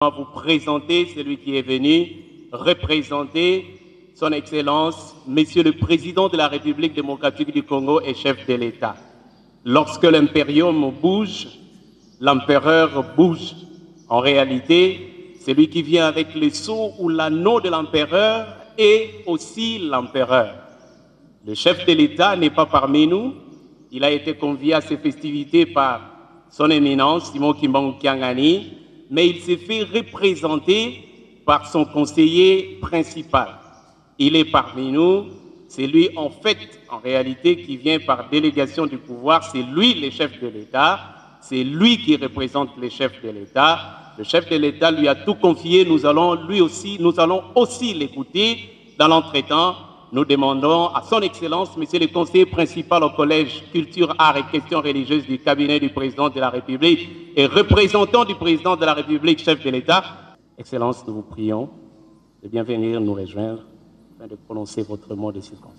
À vous présenter celui qui est venu représenter son Excellence, Monsieur le Président de la République démocratique du Congo et chef de l'État. Lorsque l'impérium bouge, l'empereur bouge. En réalité, celui qui vient avec le sceau ou l'anneau de l'empereur est aussi l'empereur. Le chef de l'État n'est pas parmi nous. Il a été convié à ces festivités par son éminence, Simon Kimbangu Kiangani, mais il s'est fait représenter par son conseiller principal. Il est parmi nous, c'est lui en fait, en réalité, qui vient par délégation du pouvoir, c'est lui le chef de l'État, c'est lui qui représente le chef de l'État. Le chef de l'État lui a tout confié, nous allons aussi l'écouter dans l'entretemps. Nous demandons à son Excellence, Monsieur le conseiller principal au Collège Culture, Arts et Questions religieuses du cabinet du Président de la République et représentant du Président de la République, chef de l'État. Excellence, nous vous prions de bien venir nous rejoindre afin de prononcer votre mot de circonstance.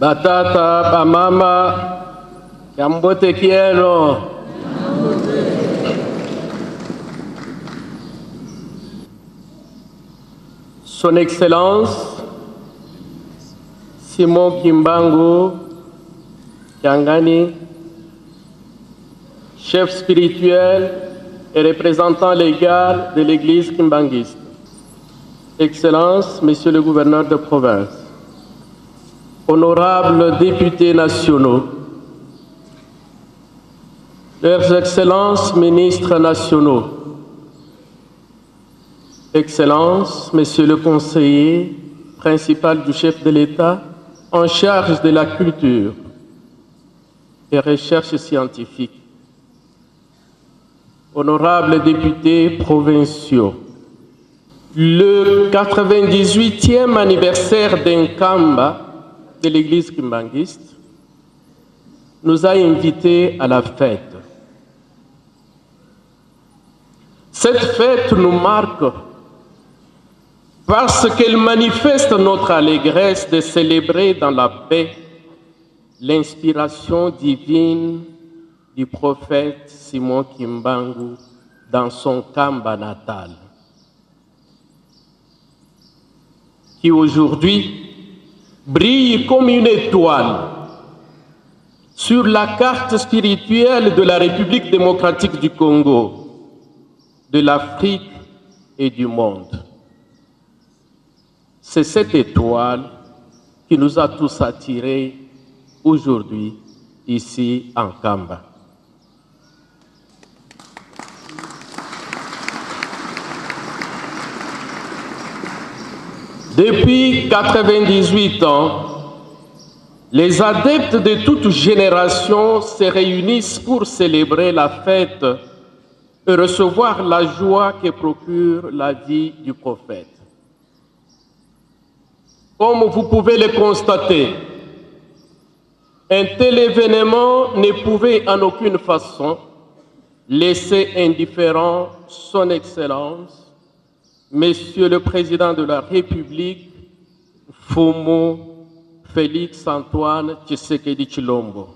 Batata, Bamama, Kambote Kielo. Son Excellence, Simon Kimbangu Kiangani, chef spirituel et représentant légal de l'Église kimbanguiste. Excellences, Monsieur le gouverneur de province, honorables députés nationaux, Leurs Excellences, ministres nationaux, Excellences, Monsieur le conseiller principal du chef de l'État, en charge de la culture et recherche scientifique, honorables députés provinciaux, le 98e anniversaire d'Nkamba de l'Église kimbanguiste nous a invités à la fête. Cette fête nous marque parce qu'elle manifeste notre allégresse de célébrer dans la paix l'inspiration divine du prophète Simon Kimbangu dans son Kamba natal, qui aujourd'hui brille comme une étoile sur la carte spirituelle de la République démocratique du Congo, de l'Afrique et du monde. C'est cette étoile qui nous a tous attirés aujourd'hui ici en Kamba. Depuis 98 ans, les adeptes de toute génération se réunissent pour célébrer la fête et recevoir la joie que procure la vie du prophète. Comme vous pouvez le constater, un tel événement ne pouvait en aucune façon laisser indifférent son Excellence, Monsieur le Président de la République, Fomo Félix-Antoine Tshisekedi Tshilombo.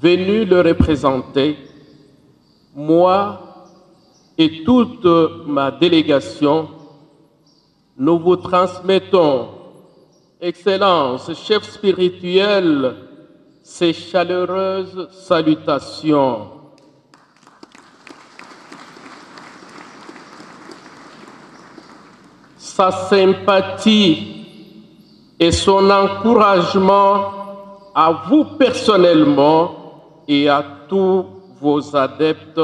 Venu le représenter, moi et toute ma délégation, nous vous transmettons, Excellence, chef spirituel, ces chaleureuses salutations. Sa sympathie et son encouragement à vous personnellement et à tous vos adeptes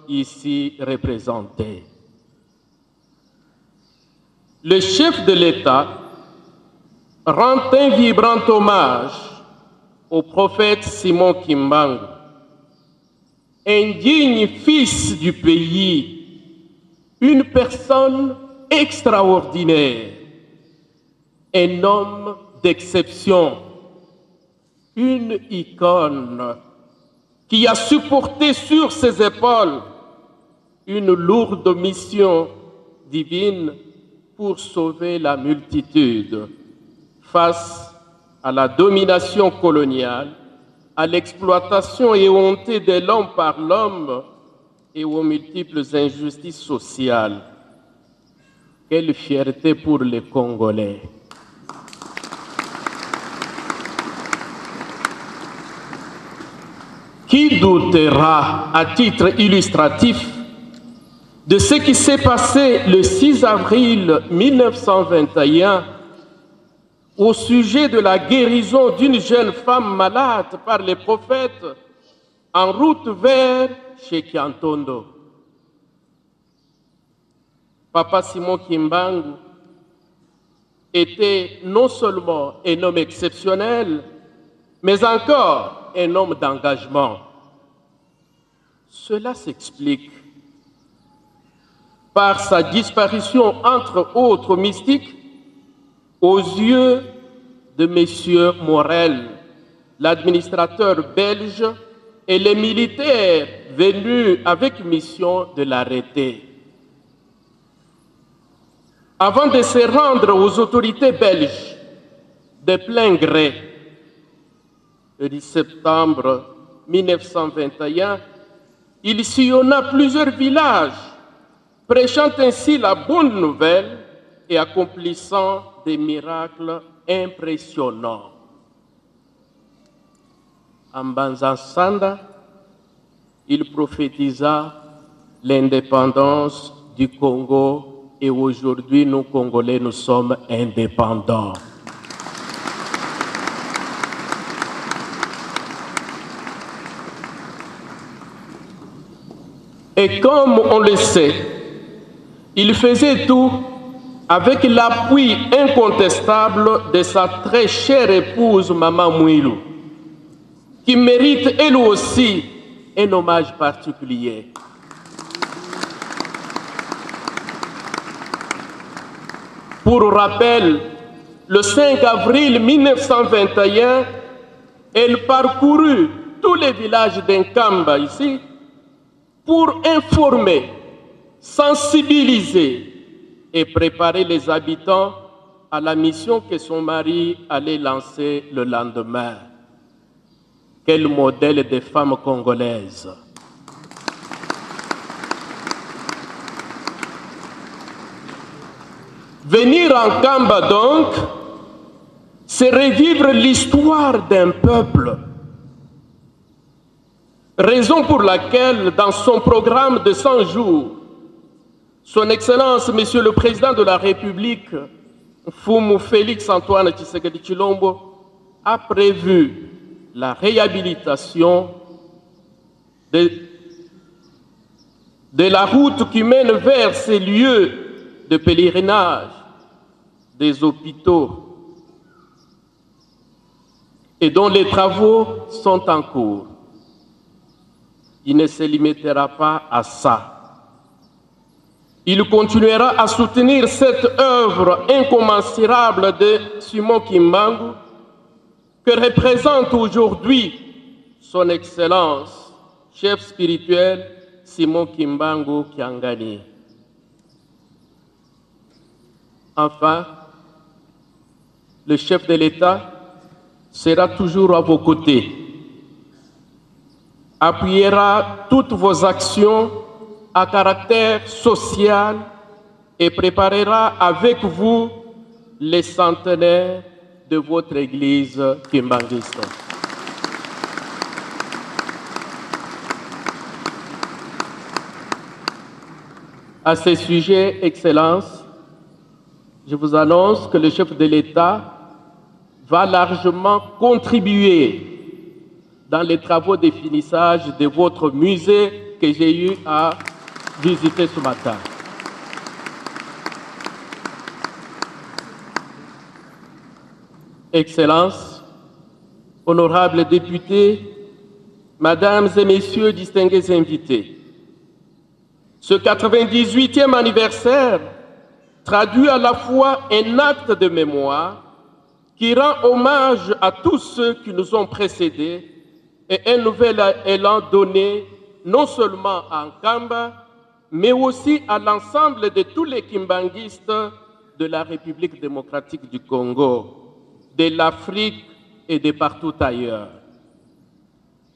ici représentés. Le chef de l'État rend un vibrant hommage au prophète Simon Kimbangu, un digne fils du pays, une personne extraordinaire, un homme d'exception, une icône qui a supporté sur ses épaules une lourde mission divine pour sauver la multitude face à la domination coloniale, à l'exploitation éhontée de l'homme par l'homme et aux multiples injustices sociales. Quelle fierté pour les Congolais. Qui doutera, à titre illustratif, de ce qui s'est passé le 6 avril 1921 au sujet de la guérison d'une jeune femme malade par les prophètes en route vers Shekiantondo. Papa Simon Kimbangu était non seulement un homme exceptionnel, mais encore un homme d'engagement. Cela s'explique par sa disparition, entre autres mystiques, aux yeux de M. Morel, l'administrateur belge, et les militaires venus avec mission de l'arrêter. Avant de se rendre aux autorités belges de plein gré, le 10 septembre 1921, il sillonna plusieurs villages, prêchant ainsi la bonne nouvelle et accomplissant des miracles impressionnants. En Banza-Sanda, il prophétisa l'indépendance du Congo et aujourd'hui, nous, Congolais, nous sommes indépendants. Et comme on le sait, il faisait tout avec l'appui incontestable de sa très chère épouse, Maman Mouilou, qui mérite elle aussi un hommage particulier. Pour rappel, le 5 avril 1921, elle parcourut tous les villages d'Nkamba ici pour informer, sensibiliser et préparer les habitants à la mission que son mari allait lancer le lendemain. Quel modèle de femme congolaise! Venir en Kamba donc, c'est revivre l'histoire d'un peuple. Raison pour laquelle, dans son programme de 100 jours, Son Excellence, Monsieur le Président de la République, Fumu Félix Antoine Tshisekedi Tshilombo, a prévu la réhabilitation de la route qui mène vers ces lieux de pèlerinage, des hôpitaux, et dont les travaux sont en cours. Il ne se limitera pas à ça. Il continuera à soutenir cette œuvre incommensurable de Simon Kimbangu que représente aujourd'hui son Excellence, chef spirituel Simon Kimbangu Kiangani. Enfin, le chef de l'État sera toujours à vos côtés, appuiera toutes vos actions à caractère social et préparera avec vous les centenaires de votre Église kimbanguiste. À ce sujet, Excellence, je vous annonce que le chef de l'État va largement contribuer dans les travaux de finissage de votre musée que j'ai eu à visiter ce matin. Excellences, honorables députés, Mesdames et Messieurs distingués invités, ce 98e anniversaire traduit à la fois un acte de mémoire qui rend hommage à tous ceux qui nous ont précédés et un nouvel élan donné non seulement à Nkamba, mais aussi à l'ensemble de tous les kimbanguistes de la République démocratique du Congo, de l'Afrique et de partout ailleurs.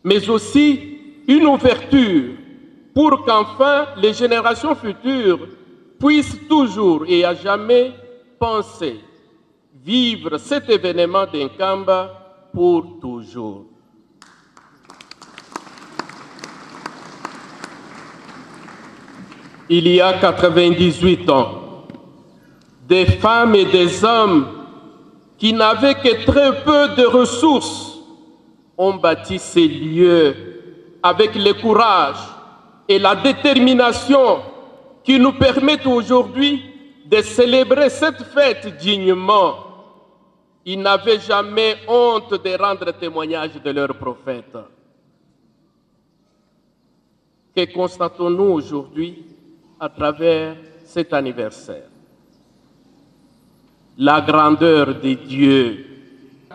Mais aussi une ouverture pour qu'enfin les générations futures puissent toujours et à jamais penser vivre cet événement d'Inkamba pour toujours. Il y a 98 ans, des femmes et des hommes qui n'avaient que très peu de ressources ont bâti ces lieux avec le courage et la détermination qui nous permettent aujourd'hui de célébrer cette fête dignement. Ils n'avaient jamais honte de rendre témoignage de leur prophète. Que constatons-nous aujourd'hui à travers cet anniversaire? La grandeur de Dieu.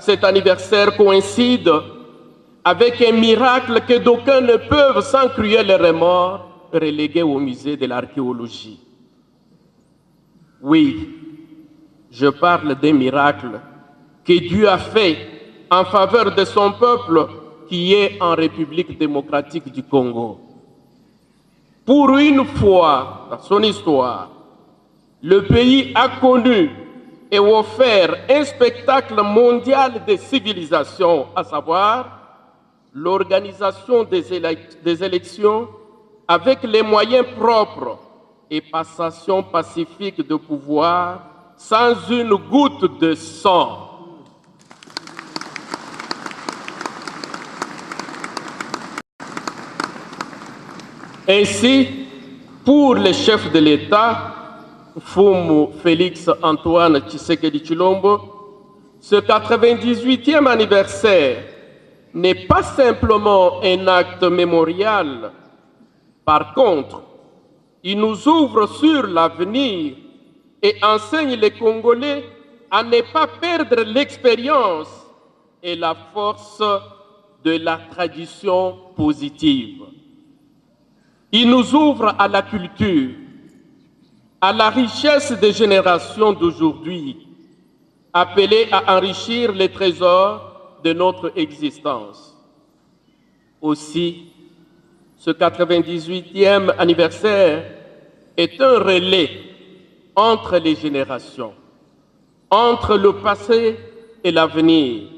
Cet anniversaire coïncide avec un miracle que d'aucuns ne peuvent, sans cruel remords, reléguer au musée de l'archéologie. Oui, je parle des miracles que Dieu a fait en faveur de son peuple qui est en République démocratique du Congo. Pour une fois dans son histoire, le pays a connu et offert un spectacle mondial de civilisation, à savoir l'organisation des élections avec les moyens propres et passation pacifique de pouvoir sans une goutte de sang. Ainsi, pour le chef de l'État, Fumu Félix Antoine Tshisekedi Tshilombo, ce 98e anniversaire n'est pas simplement un acte mémorial. Par contre, il nous ouvre sur l'avenir et enseigne les Congolais à ne pas perdre l'expérience et la force de la tradition positive. Il nous ouvre à la culture, à la richesse des générations d'aujourd'hui, appelées à enrichir les trésors de notre existence. Aussi, ce 98e anniversaire est un relais entre les générations, entre le passé et l'avenir,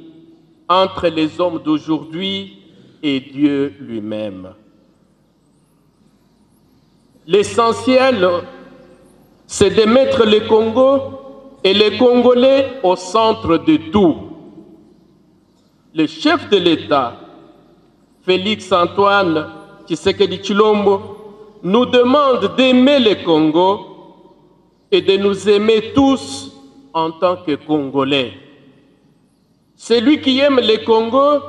entre les hommes d'aujourd'hui et Dieu lui-même. L'essentiel, c'est de mettre le Congo et les Congolais au centre de tout. Le chef de l'État, Félix Antoine Tshisekedi Tshilombo, nous demande d'aimer le Congo et de nous aimer tous en tant que Congolais. Celui qui aime le Congo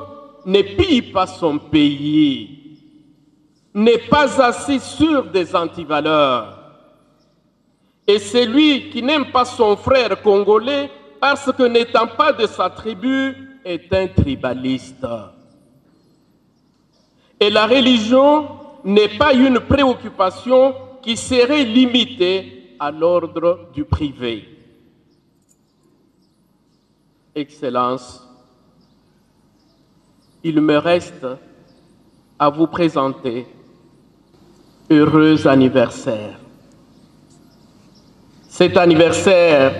ne pille pas son pays, n'est pas assis sur des antivaleurs. Et celui qui n'aime pas son frère congolais parce que n'étant pas de sa tribu est un tribaliste. Et la religion n'est pas une préoccupation qui serait limitée à l'ordre du privé. Excellences, il me reste à vous présenter heureux anniversaire. Cet anniversaire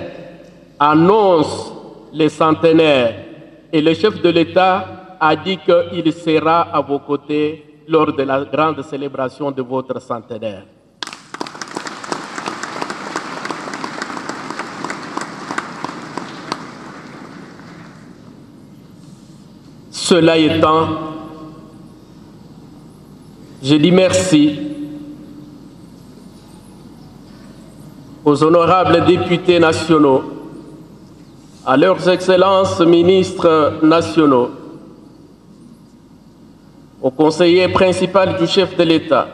annonce les centenaires et le chef de l'État a dit qu'il sera à vos côtés lors de la grande célébration de votre centenaire. Cela étant, je dis merci aux honorables députés nationaux, à leurs excellences ministres nationaux, au conseiller principal du chef de l'État,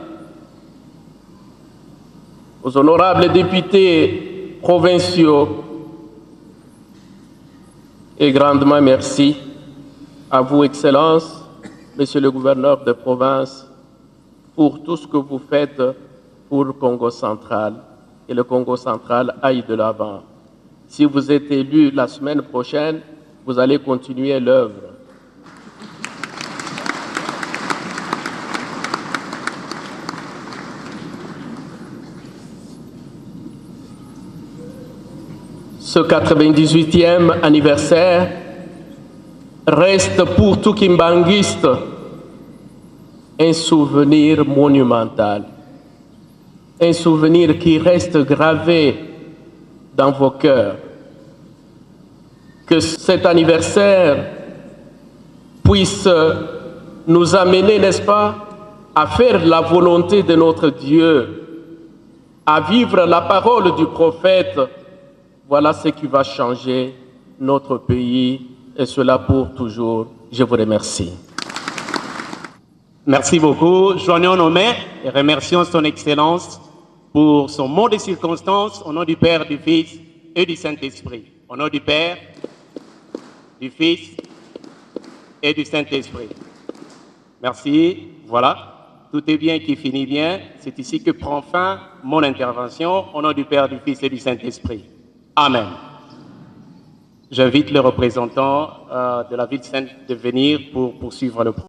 aux honorables députés provinciaux, et grandement merci à vous, Excellences, Monsieur le gouverneur de province, pour tout ce que vous faites pour le Congo central, et le Congo central aille de l'avant. Si vous êtes élu la semaine prochaine, vous allez continuer l'œuvre. Ce 98e anniversaire reste pour tout kimbanguiste un souvenir monumental, un souvenir qui reste gravé dans vos cœurs. Que cet anniversaire puisse nous amener, n'est-ce pas, à faire la volonté de notre Dieu, à vivre la parole du prophète. Voilà ce qui va changer notre pays, et cela pour toujours. Je vous remercie. Merci beaucoup. Joignons nos mains et remercions son Excellence pour son mot de circonstance au nom du Père, du Fils et du Saint-Esprit. Au nom du Père, du Fils et du Saint-Esprit. Merci. Voilà. Tout est bien qui finit bien. C'est ici que prend fin mon intervention au nom du Père, du Fils et du Saint-Esprit. Amen. J'invite le représentant de la ville sainte de venir pour poursuivre le programme.